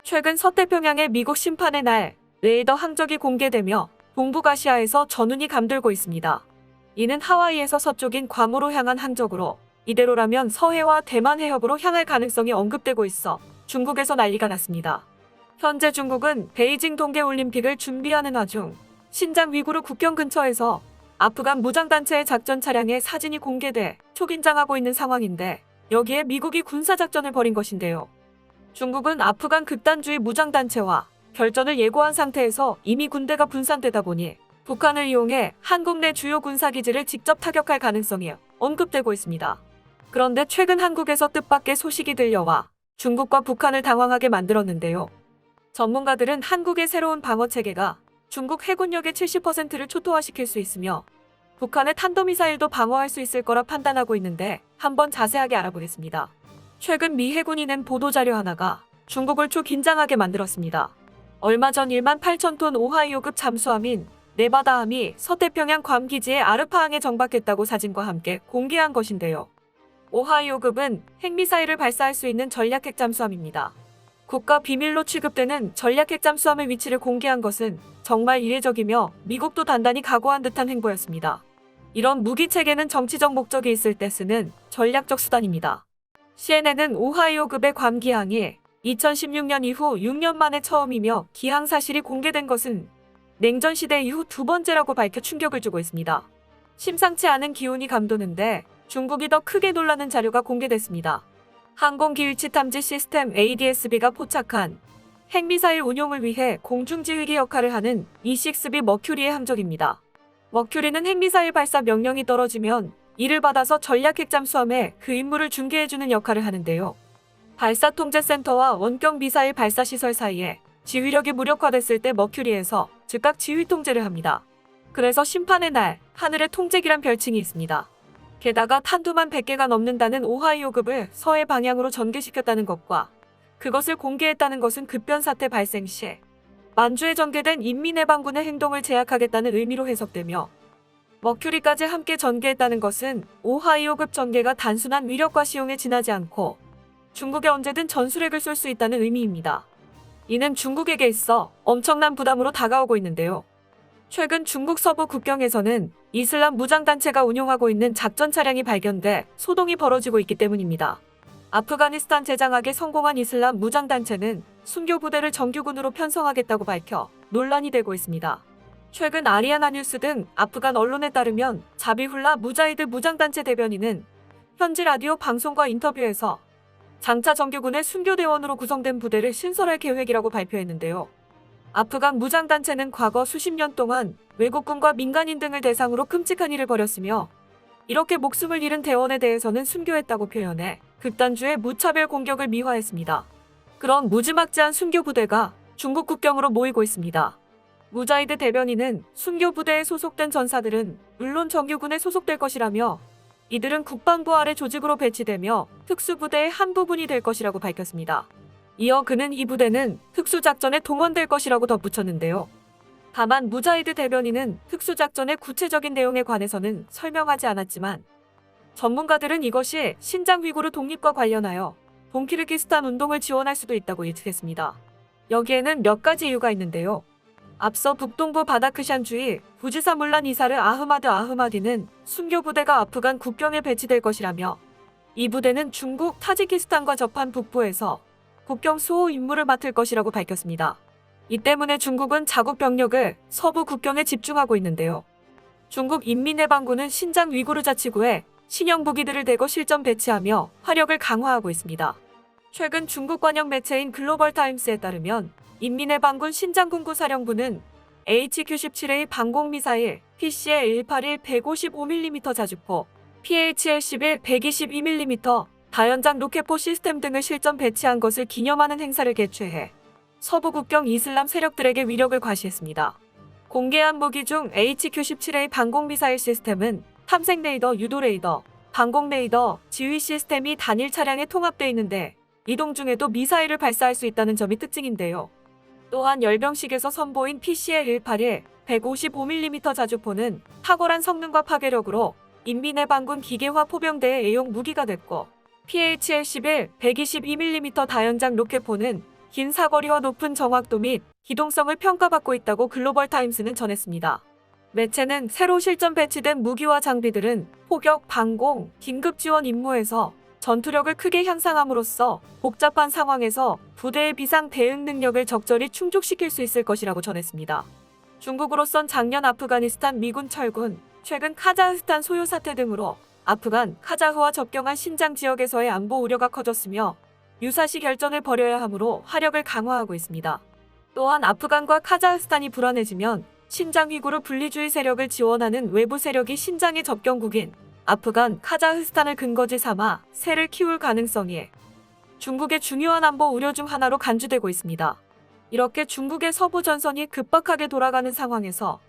최근 서태평양의 미국 심판의 날 레이더 항적이 공개되며 동북아시아에서 전운이 감돌고 있습니다. 이는 하와이에서 서쪽인 괌으로 향한 항적으로 이대로라면 서해와 대만 해협으로 향할 가능성이 언급되고 있어 중국에서 난리가 났습니다. 현재 중국은 베이징 동계올림픽을 준비하는 와중 신장 위구르 국경 근처에서 아프간 무장단체의 작전 차량의 사진이 공개돼 초긴장하고 있는 상황인데 여기에 미국이 군사작전을 벌인 것인데요. 중국은 아프간 극단주의 무장단체와 결전을 예고한 상태에서 이미 군대가 분산되다 보니 북한을 이용해 한국 내 주요 군사기지를 직접 타격할 가능성이 언급되고 있습니다. 그런데 최근 한국에서 뜻밖의 소식이 들려와 중국과 북한을 당황하게 만들었는데요. 전문가들은 한국의 새로운 방어체계가 중국 해군력의 70%를 초토화시킬 수 있으며 북한의 탄도미사일도 방어할 수 있을 거라 판단하고 있는데 한번 자세하게 알아보겠습니다. 최근 미 해군이 낸 보도자료 하나가 중국을 초긴장하게 만들었습니다. 얼마 전 18,000톤 오하이오급 잠수함인 네바다함이 서태평양 괌 기지의 아르파항에 정박했다고 사진과 함께 공개한 것인데요. 오하이오급은 핵미사일을 발사할 수 있는 전략핵 잠수함입니다. 국가 비밀로 취급되는 전략핵 잠수함의 위치를 공개한 것은 정말 이례적이며 미국도 단단히 각오한 듯한 행보였습니다. 이런 무기체계는 정치적 목적이 있을 때 쓰는 전략적 수단입니다. CNN은 오하이오급의 괌 기항이 2016년 이후 6년 만에 처음이며 기항 사실이 공개된 것은 냉전 시대 이후 두 번째라고 밝혀 충격을 주고 있습니다. 심상치 않은 기운이 감도는데 중국이 더 크게 놀라는 자료가 공개됐습니다. 항공기위치 탐지 시스템 ADS-B가 포착한 핵미사일 운용을 위해 공중지휘기 역할을 하는 E-6B 머큐리의 함정입니다. 머큐리는 핵미사일 발사 명령이 떨어지면 이를 받아서 전략핵 잠수함에 그 임무를 중개해주는 역할을 하는데요. 발사통제센터와 원격 미사일 발사시설 사이에 지휘력이 무력화됐을 때 머큐리에서 즉각 지휘 통제를 합니다. 그래서 심판의 날 하늘의 통제기란 별칭이 있습니다. 게다가 탄두만 100개가 넘는다는 오하이오급을 서해 방향으로 전개시켰다는 것과 그것을 공개했다는 것은 급변 사태 발생 시 만주에 전개된 인민해방군의 행동을 제약하겠다는 의미로 해석되며 머큐리까지 함께 전개했다는 것은 오하이오급 전개가 단순한 위력과 시용에 지나지 않고 중국에 언제든 전술핵을 쏠 수 있다는 의미입니다. 이는 중국에게 있어 엄청난 부담으로 다가오고 있는데요. 최근 중국 서부 국경에서는 이슬람 무장단체가 운용하고 있는 작전 차량이 발견돼 소동이 벌어지고 있기 때문입니다. 아프가니스탄 제장악에 성공한 이슬람 무장단체는 순교 부대를 정규군으로 편성하겠다고 밝혀 논란이 되고 있습니다. 최근 아리아나 뉴스 등 아프간 언론에 따르면 자비훌라 무자히드 무장단체 대변인은 현지 라디오 방송과 인터뷰에서 장차 정규군의 순교대원으로 구성된 부대를 신설할 계획이라고 발표했는데요. 아프간 무장단체는 과거 수십 년 동안 외국군과 민간인 등을 대상으로 끔찍한 일을 벌였으며 이렇게 목숨을 잃은 대원에 대해서는 순교했다고 표현해 극단주의 무차별 공격을 미화했습니다. 그런 무지막지한 순교 부대가 중국 국경으로 모이고 있습니다. 무자히드 대변인은 순교 부대에 소속된 전사들은 물론 정규군에 소속될 것이라며 이들은 국방부 아래 조직으로 배치되며 특수부대의 한 부분이 될 것이라고 밝혔습니다. 이어 그는 이 부대는 특수작전에 동원될 것이라고 덧붙였는데요. 다만 무자히드 대변인은 특수작전의 구체적인 내용에 관해서는 설명하지 않았지만 전문가들은 이것이 신장 위구르 독립과 관련하여 동키르기스탄 운동을 지원할 수도 있다고 예측했습니다. 여기에는 몇 가지 이유가 있는데요. 앞서 북동부 바다크샨 주의 부지사 물란 이사르 아흐마드 아흐마디는 순교 부대가 아프간 국경에 배치될 것이라며 이 부대는 중국, 타지키스탄과 접한 북부에서 국경 수호 임무를 맡을 것이라고 밝혔습니다. 이 때문에 중국은 자국 병력을 서부 국경에 집중하고 있는데요. 중국 인민해방군은 신장 위구르 자치구에 신형 무기들을 대거 실전 배치하며 화력을 강화하고 있습니다. 최근 중국 관영 매체인 글로벌타임스에 따르면 인민해방군 신장군구사령부는 HQ-17A 방공미사일, PCL-181 155mm 자주포, PHL-11 122mm 다연장 로켓포 시스템 등을 실전 배치한 것을 기념하는 행사를 개최해 서부 국경 이슬람 세력들에게 위력을 과시했습니다. 공개한 무기 중 HQ-17A 방공미사일 시스템은 탐색 레이더, 유도 레이더, 방공 레이더, 지휘 시스템이 단일 차량에 통합되어 있는데 이동 중에도 미사일을 발사할 수 있다는 점이 특징인데요. 또한 열병식에서 선보인 PCL-181 155mm 자주포는 탁월한 성능과 파괴력으로 인민해방군 기계화 포병대의 애용 무기가 됐고 PHL-11 122mm 다연장 로켓포는 긴 사거리와 높은 정확도 및 기동성을 평가받고 있다고 글로벌 타임스는 전했습니다. 매체는 새로 실전 배치된 무기와 장비들은 포격, 방공, 긴급 지원 임무에서 전투력을 크게 향상함으로써 복잡한 상황에서 부대의 비상 대응 능력을 적절히 충족시킬 수 있을 것이라고 전했습니다. 중국으로선 작년 아프가니스탄 미군 철군, 최근 카자흐스탄 소요 사태 등으로 아프간, 카자흐와 접경한 신장 지역에서의 안보 우려가 커졌으며 유사시 결전을 벌여야 하므로 화력을 강화하고 있습니다. 또한 아프간과 카자흐스탄이 불안해지면 신장 위구르 분리주의 세력을 지원하는 외부 세력이 신장의 접경국인 아프간, 카자흐스탄을 근거지 삼아 세를 키울 가능성이 중국의 중요한 안보 우려 중 하나로 간주되고 있습니다. 이렇게 중국의 서부 전선이 급박하게 돌아가는 상황에서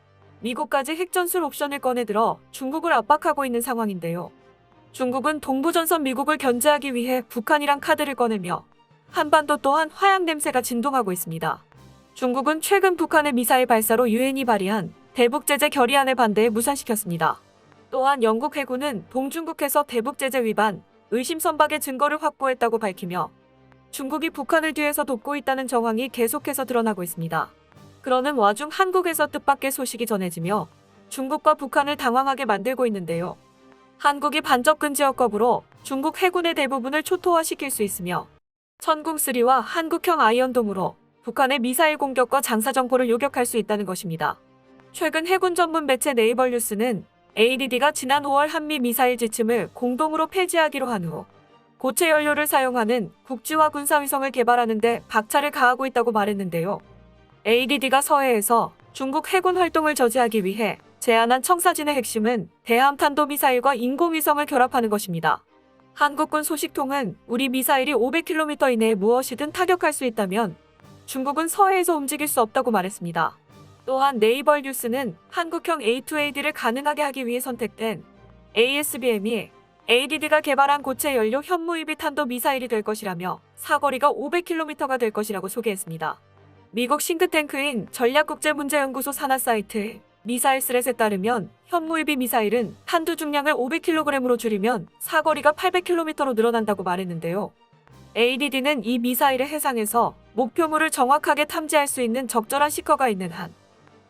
미국까지 핵전술 옵션을 꺼내들어 중국을 압박하고 있는 상황인데요. 중국은 동부전선 미국을 견제하기 위해 북한이랑 카드를 꺼내며 한반도 또한 화약 냄새가 진동하고 있습니다. 중국은 최근 북한의 미사일 발사로 유엔이 발의한 대북제재 결의안을 반대해 무산시켰습니다. 또한 영국 해군은 동중국해서 대북제재 위반, 의심 선박의 증거를 확보했다고 밝히며 중국이 북한을 뒤에서 돕고 있다는 정황이 계속해서 드러나고 있습니다. 그러는 와중 한국에서 뜻밖의 소식이 전해지며 중국과 북한을 당황하게 만들고 있는데요. 한국이 반접근 지역법으로 중국 해군의 대부분을 초토화시킬 수 있으며 천궁3와 한국형 아이언돔으로 북한의 미사일 공격과 장사 정보를 요격할 수 있다는 것입니다. 최근 해군 전문 매체 네이버 뉴스는 ADD가 지난 5월 한미 미사일 지침을 공동으로 폐지하기로 한 후 고체 연료를 사용하는 국지화 군사위성을 개발하는 데 박차를 가하고 있다고 말했는데요. ADD가 서해에서 중국 해군 활동을 저지하기 위해 제안한 청사진의 핵심은 대함 탄도미사일과 인공위성을 결합하는 것입니다. 한국군 소식통은 우리 미사일이 500km 이내에 무엇이든 타격할 수 있다면 중국은 서해에서 움직일 수 없다고 말했습니다. 또한 네이버 뉴스는 한국형 A2AD를 가능하게 하기 위해 선택된 ASBM이 ADD가 개발한 고체 연료 현무입이 탄도 미사일이 될 것이라며 사거리가 500km가 될 것이라고 소개했습니다. 미국 싱크탱크인 전략국제문제연구소 산하 사이트 미사일스렛에 따르면 현무입이 미사일은 탄두 중량을 500kg으로 줄이면 사거리가 800km로 늘어난다고 말했는데요. ADD는 이 미사일의 해상에서 목표물을 정확하게 탐지할 수 있는 적절한 시커가 있는 한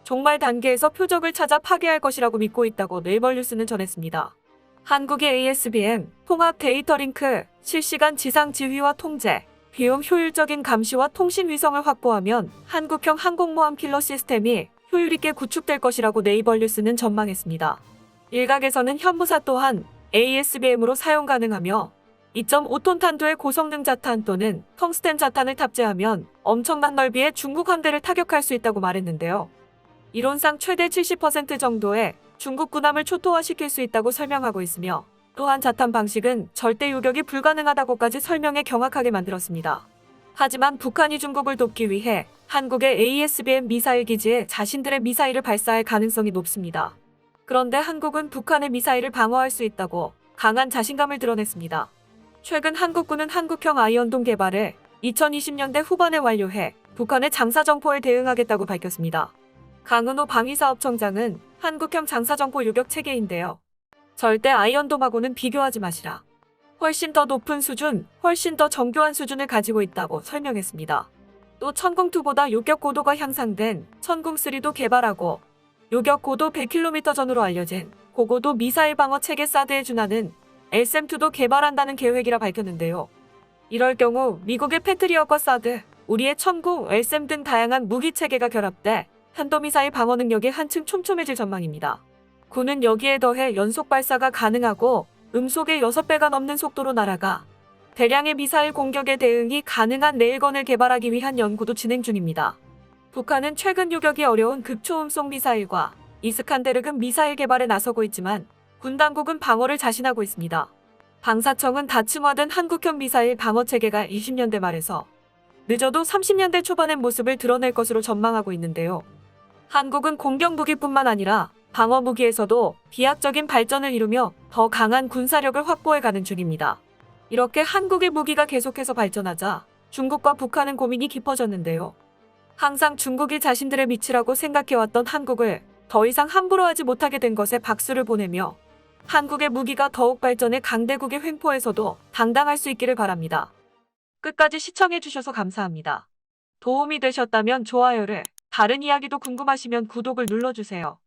종말 단계에서 표적을 찾아 파괴할 것이라고 믿고 있다고 네이버 뉴스는 전했습니다. 한국의 ASBM, 통합 데이터 링크, 실시간 지상 지휘와 통제, 비용 효율적인 감시와 통신 위성을 확보하면 한국형 항공모함 킬러 시스템이 효율있게 구축될 것이라고 네이버 뉴스는 전망했습니다. 일각에서는 현무사 또한 ASBM으로 사용 가능하며 2.5톤 탄도의 고성능 자탄 또는 텅스텐 자탄을 탑재하면 엄청난 넓이의 중국 함대를 타격할 수 있다고 말했는데요. 이론상 최대 70% 정도의 중국 군함을 초토화시킬 수 있다고 설명하고 있으며 또한 자탄 방식은 절대 요격이 불가능하다고까지 설명해 경악하게 만들었습니다. 하지만 북한이 중국을 돕기 위해 한국의 ASBM 미사일 기지에 자신들의 미사일을 발사할 가능성이 높습니다. 그런데 한국은 북한의 미사일을 방어할 수 있다고 강한 자신감을 드러냈습니다. 최근 한국군은 한국형 아이언돔 개발을 2020년대 후반에 완료해 북한의 장사정포에 대응하겠다고 밝혔습니다. 강은호 방위사업청장은 한국형 장사정포 요격 체계인데요. 절대 아이언돔하고는 비교하지 마시라. 훨씬 더 높은 수준, 훨씬 더 정교한 수준을 가지고 있다고 설명했습니다. 또 천궁2보다 요격 고도가 향상된 천궁3도 개발하고 요격 고도 100km 전후로 알려진 고고도 미사일 방어 체계 사드에 준하는 LSAM-2도 개발한다는 계획이라 밝혔는데요. 이럴 경우 미국의 패트리엇과 사드, 우리의 천궁, LSAM 등 다양한 무기 체계가 결합돼 탄도미사일 방어 능력이 한층 촘촘해질 전망입니다. 군은 여기에 더해 연속 발사가 가능하고 음속의 6배가 넘는 속도로 날아가 대량의 미사일 공격에 대응이 가능한 레일건을 개발하기 위한 연구도 진행 중입니다. 북한은 최근 요격이 어려운 극초음속 미사일과 이스칸데르급 미사일 개발에 나서고 있지만 군 당국은 방어를 자신하고 있습니다. 방사청은 다층화된 한국형 미사일 방어 체계가 20년대 말에서 늦어도 30년대 초반의 모습을 드러낼 것으로 전망하고 있는데요. 한국은 공격 무기뿐만 아니라 방어 무기에서도 비약적인 발전을 이루며 더 강한 군사력을 확보해가는 중입니다. 이렇게 한국의 무기가 계속해서 발전하자 중국과 북한은 고민이 깊어졌는데요. 항상 중국이 자신들의 밑이라고 생각해왔던 한국을 더 이상 함부로 하지 못하게 된 것에 박수를 보내며 한국의 무기가 더욱 발전해 강대국의 횡포에서도 당당할 수 있기를 바랍니다. 끝까지 시청해주셔서 감사합니다. 도움이 되셨다면 좋아요를, 다른 이야기도 궁금하시면 구독을 눌러주세요.